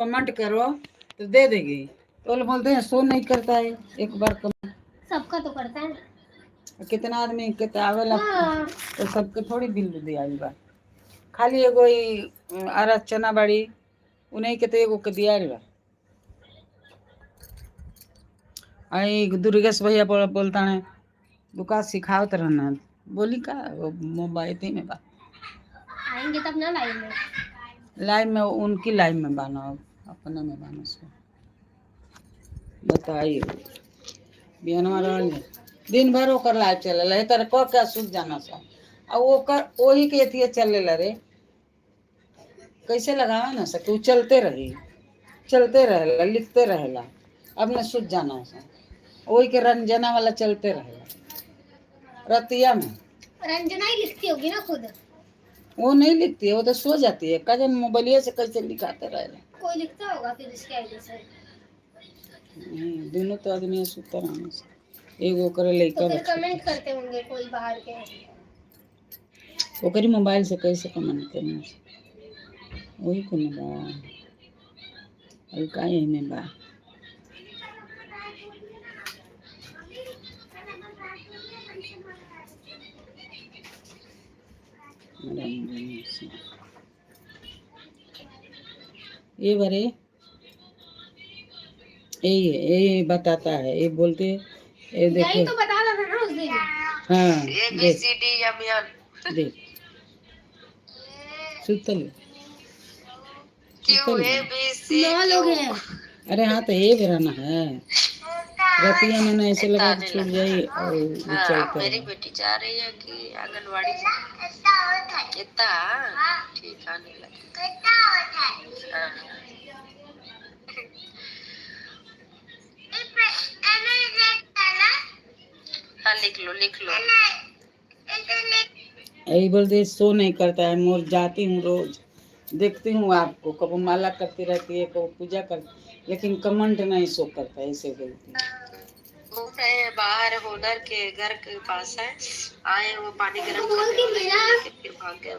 Comment करो तो दे देगी। तो बोलते हैं शो नहीं करता है, एक बार कमेंट सबका तो करता है, कितना आदमी के आवेला तो सबके थोड़ी बिल दिया बा। खाली एगो आरा चना बाड़ी उन्हीं के तो एगो के दिया बा। आई दुर्गेश भैया बोलता है दुका सिखावत रहना, बोली का मोबाइल में बा। आएंगे तब ना लाइव में, लाइव में उनकी लाइव में बाना अपने में बाना सो बताइए। बिहनवा रहल दिन भर ओकर लाइव चलेला है तर क क्या सूझ जाना सा आ ओकर वही के एथिए चलेला रे कैसे लगावा ना सके, चलते रही चलते रहेला लिखते रहेला अब न सूझ जाना सा वही के रंजना वाला चलते रहेला। रतिया में रंजना ही लिखती होगी ना खुद, वो नहीं लिखती है, वो तो सो जाती है। कजन मोबाइल से कैसे लिखाते रहेला, कोई लिखता होगा फिर इसके आईडी से। दोनों तो आदमी सुता रहना से एगो करे लइका तो फिर कमेंट करते होंगे कोई बाहर के, ओकरी मोबाइल से कैसे कमेंट करना वही को ना बा और का यही में बा। ये बरे ये बताता है, ये बोलते ये देखो यही तो बता रहा था ना उस दिन। हाँ ABCD देख सुतल क्यों ABCD 9 लोग हैं। अरे हाँ तो ये रहना है रतिया में ऐसे लगा के छूट जाई और चलते मेरी बेटी जा रही है कि आंगनवाड़ी कितना ठीक आने लगे। हाँ लिख लो यही बोलते शो नहीं करता है। मोर जाती हूँ रोज देखती हूँ आपको, कब माला करती रहती है कब पूजा कर, लेकिन कमेंट नहीं शो करता है ऐसे बोलती है। घूम रहे हैं बाहर, होनर के घर के पास है, आए वो पानी गर्म करने फिर भाग गए।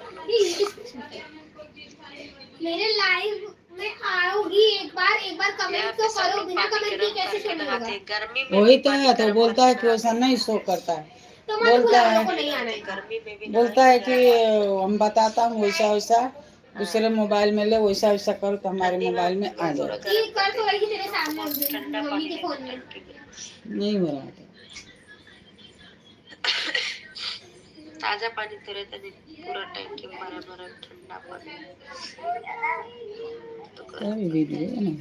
मेरे लाइव में आओगी एक बार कमेंट तो करो, बिना कमेंट के कैसे शो होगा। गर्मी में वही तो है, तो बोलता है कि वैसा नहीं शो करता है, बोलता है कि हम बताता हूँ वैसा वैसा दूसरे मोबाइल में ले वैसा वैसा करो तो हमारे मोबाइल में आ जाए। नहीं हो रहा था ताजा पानी तो रहता नहीं, पूरा टैंकी भरा ठंडा पानी तो वीडियो ना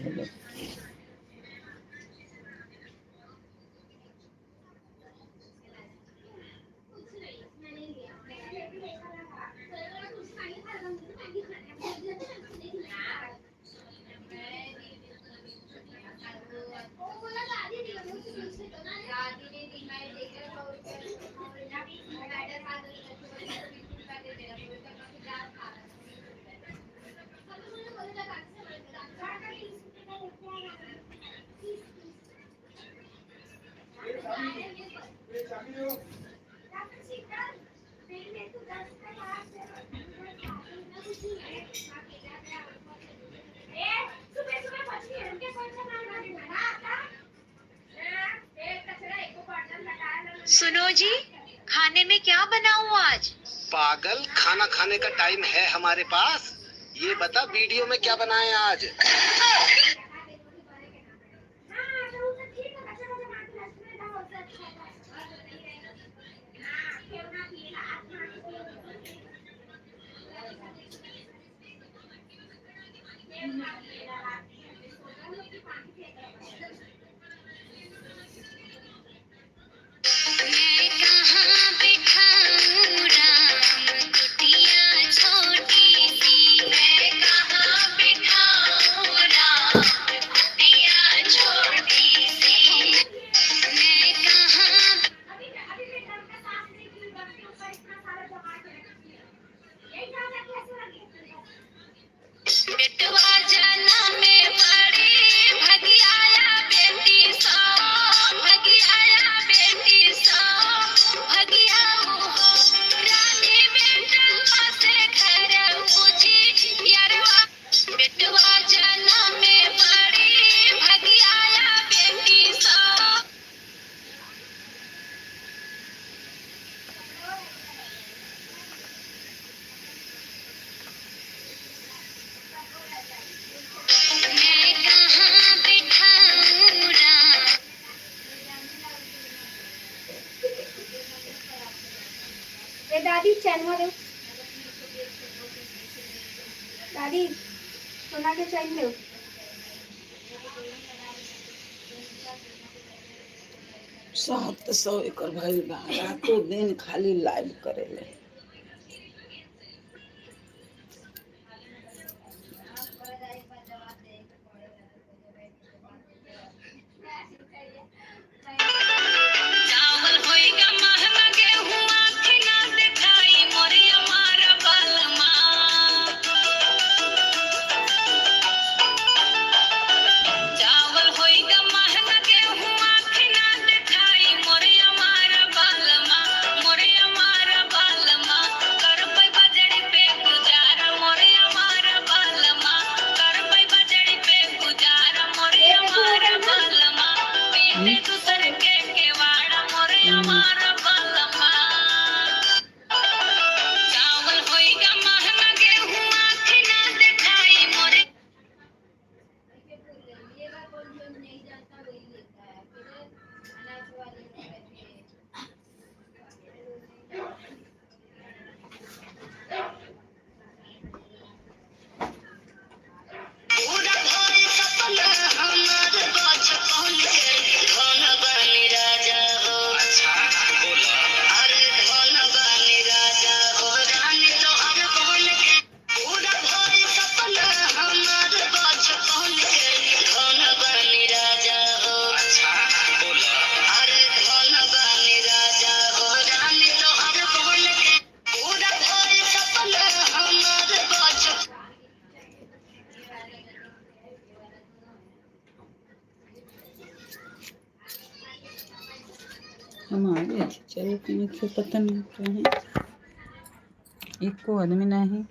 सुनो जी, खाने में क्या बनाऊं आज? पागल, खाना खाने का टाइम है हमारे पास। ये बता वीडियो में क्या बनाए आज? बेटवा जना में बड़ी भगियाया चैन में दो दादी सोना के चैन दो 700 एकर भइल बा रातों दिन खाली लाइव करेले चावल होइगा महंगा गेहूं आँखी ना दिखाई मोरे हमारा बालमा चावल होइगा महंगा गेहूं आँखी ना दिखाई मोरे हमारा बालमा कर पई बजड़ी पे गुजारा मोरे हमारा बालमा कर पई बजड़ी पे गुजारा मोरे हमारा बालमा पीते दूसर के केवाड़ा मोरे हमारा बालमा चावल होइगा महंगा गेहूं आँखी ना दिखाई मोरे पूरा भोर सपना हमार बचपन के धन बनी राजा हो अच्छा बोला अरे धन बनी राजा हो रानी तोहर बन के पूरा भोर सपना हमार बचपन के धन बनी राजा हो अच्छा बोला अरे धन बनी राजा हो रानी तोहर बन के पूरा भोर सपना हमार बचपन हम आ गए चलो तुम्हें पता नहीं कहीं एको आदमी नहीं